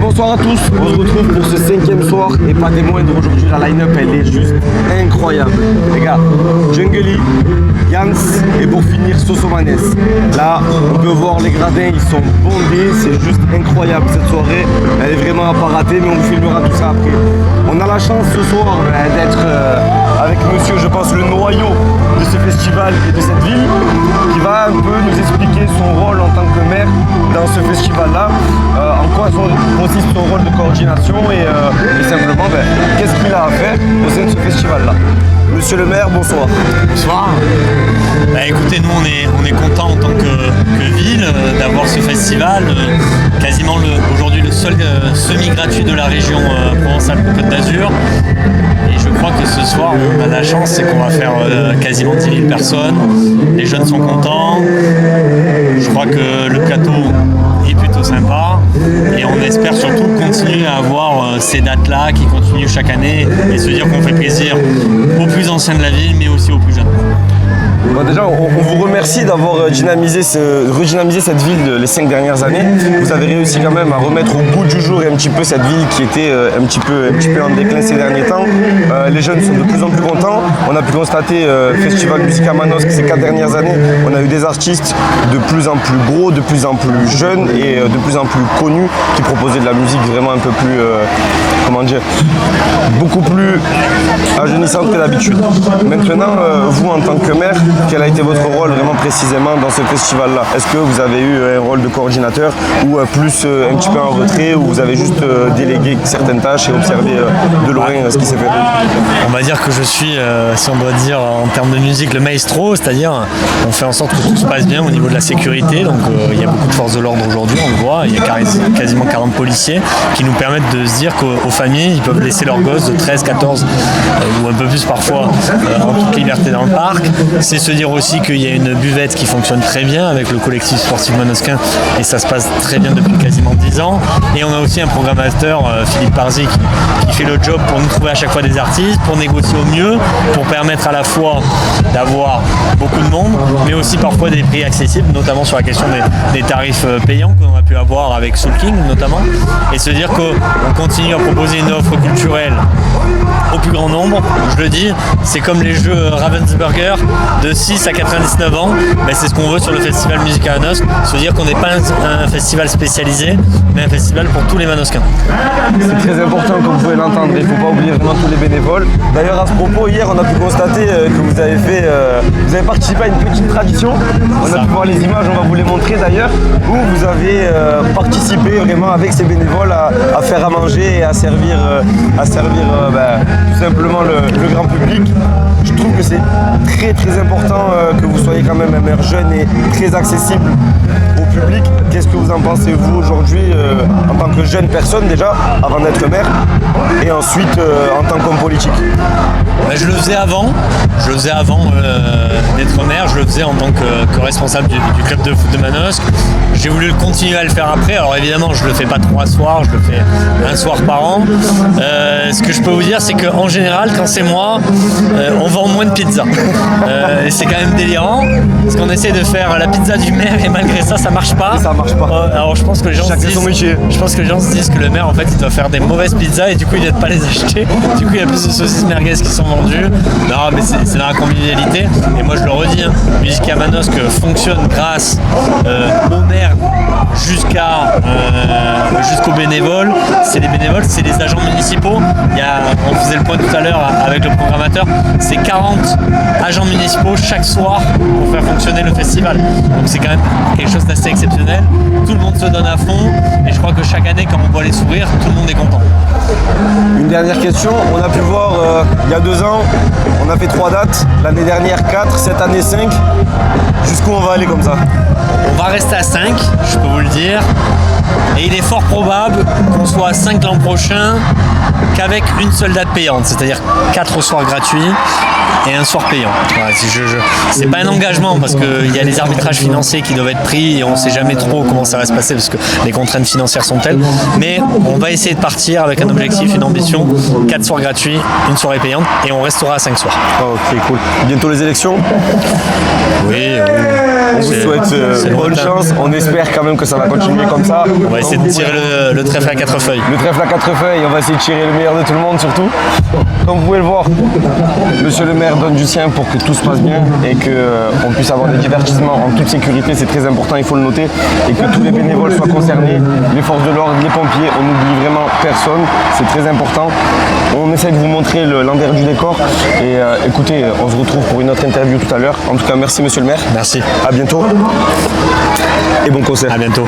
bonsoir à tous, on se retrouve pour ce 5e soir et pas des moindres aujourd'hui, la line-up elle est juste incroyable. Les gars, Jungly, Yans et pour finir Sosomanes. Là, on peut voir les gradins, ils sont bondés, c'est juste incroyable cette soirée. Elle est vraiment à pas rater, mais on vous filmera tout ça après. On a la chance ce soir d'être avec monsieur, je pense, le noyau de ce festival et de cette ville, qui va un peu nous expliquer son rôle en tant que maire dans ce festival-là, en quoi consiste son rôle de coordination et simplement qu'est-ce qu'il a à faire au sein de ce festival-là. Monsieur le maire, bonsoir. Bonsoir. Écoutez, nous on est contents en tant que ville d'avoir ce festival, quasiment aujourd'hui le seul semi-gratuit de la région Provence-Alpes-Côte d'Azur. Et je crois que ce soir on a la chance, c'est qu'on va faire quasiment 10 000 personnes. Les jeunes sont contents. Je crois que le plateau est plutôt sympa et on espère surtout continuer à avoir ces dates-là qui continuent chaque année et se dire qu'on fait plaisir aux plus anciens de la ville mais aussi aux plus jeunes. Bon, déjà, on vous remercie d'avoir redynamisé cette ville les 5 dernières années. Vous avez réussi quand même à remettre au goût du jour un petit peu cette ville qui était un petit peu en déclin ces derniers temps. Les jeunes sont de plus en plus contents. On a pu constater Festival Musique à Manosque ces 4 dernières années. On a eu des artistes de plus en plus gros, de plus en plus jeunes et de plus en plus connus qui proposaient de la musique vraiment un peu plus, beaucoup plus ajeunissante que d'habitude. Maintenant, vous en tant que maire, quel a été votre rôle vraiment précisément dans ce festival-là? Est-ce que vous avez eu un rôle de coordinateur ou plus un petit peu en retrait, où vous avez juste délégué certaines tâches et observé de loin ce qui s'est fait? On va dire que je suis, si on doit dire en termes de musique, le maestro, c'est-à-dire on fait en sorte que tout se passe bien au niveau de la sécurité. Donc il y a beaucoup de forces de l'ordre aujourd'hui, on le voit, il y a quasiment 40 policiers qui nous permettent de se dire qu'aux familles, ils peuvent laisser leurs gosses de 13, 14 ou un peu plus parfois en toute liberté dans le parc. C'est se dire aussi qu'il y a une buvette qui fonctionne très bien avec le collectif sportif manosquin et ça se passe très bien depuis quasiment 10 ans. Et on a aussi un programmateur, Philippe Parzi, qui fait le job pour nous trouver à chaque fois des artistes, pour négocier au mieux, pour permettre à la fois d'avoir beaucoup de monde, mais aussi parfois des prix accessibles, notamment sur la question des tarifs payants qu'on a pu avoir avec Soul King notamment, et se dire qu'on continue à proposer une offre culturelle au plus grand nombre. Je le dis, c'est comme les jeux Ravensburger de 6 à 99 ans, c'est ce qu'on veut sur le festival Musique à Manosque, se dire qu'on n'est pas un festival spécialisé, mais un festival pour tous les manosquins. C'est très important, comme vous pouvez l'entendre, il ne faut pas oublier vraiment tous les bénévoles. D'ailleurs, à ce propos, hier, on a pu constater que vous avez participé à une petite tradition. On a pu voir les images, on va vous les montrer d'ailleurs, où vous avez participé vraiment avec ces bénévoles à faire à manger et à servir tout simplement le grand public. Je trouve que c'est très très important que vous soyez quand même un maire jeune et très accessible au public. Qu'est-ce que vous en pensez vous aujourd'hui en tant que jeune personne déjà, avant d'être maire, et ensuite en tant qu'homme politique? Je le faisais avant d'être maire, je le faisais en tant que responsable du club de foot de Manosque. J'ai voulu continuer à le faire après, alors évidemment je le fais pas 3 soirs, je le fais un soir par an. Ce que je peux vous dire, c'est qu'en général, quand c'est moi, on vend moins de pizza. C'est quand même délirant, parce qu'on essaie de faire la pizza du maire et malgré ça, ça marche pas. Ça marche pas. Alors je pense que les gens se disent que le maire en fait il doit faire des mauvaises pizzas et du coup il n'aide pas les acheter. Du coup il y a plus de saucisses merguez qui sont vendues. Non mais c'est dans la convivialité. Et moi je le redis, Musique à Manosque fonctionne grâce au maire jusqu'aux bénévoles. C'est les bénévoles, c'est les agents municipaux. On faisait le point tout à l'heure avec le programmateur, c'est 40 agents municipaux chaque soir pour faire fonctionner le festival. Donc c'est quand même quelque chose d'assez exceptionnel. Tout le monde se donne à fond et je crois que chaque année quand on voit les sourires, tout le monde est content. Une dernière question, on a pu voir il y a 2 ans, on a fait 3 dates, l'année dernière 4, cette année 5. Jusqu'où on va aller comme ça? On va rester à 5, je peux vous le dire. Et il est fort probable qu'on soit à 5 l'an prochain qu'avec une seule date payante, c'est-à-dire 4 soirs gratuits et un soir payant. Voilà, c'est pas un engagement parce qu'il y a les arbitrages financiers qui doivent être pris et on sait jamais trop comment ça va se passer parce que les contraintes financières sont telles. Mais on va essayer de partir avec un objectif, une ambition, 4 soirs gratuits, une soirée payante et on restera à 5 soirs. Ok, cool. Bientôt les élections? Oui. On vous souhaite bonne chance. On espère quand même que ça va continuer comme ça. On va essayer de tirer le trèfle à 4 feuilles. Le trèfle à 4 feuilles, on va essayer de tirer le meilleur de tout le monde surtout. Comme vous pouvez le voir, monsieur le maire donne du sien pour que tout se passe bien et qu'on puisse avoir des divertissements en toute sécurité, c'est très important, il faut le noter, et que tous les bénévoles soient concernés, les forces de l'ordre, les pompiers, on n'oublie vraiment personne, c'est très important. On essaie de vous montrer l'envers du décor et écoutez, on se retrouve pour une autre interview tout à l'heure. En tout cas, merci monsieur le maire. Merci. À bientôt et bon concert. À bientôt.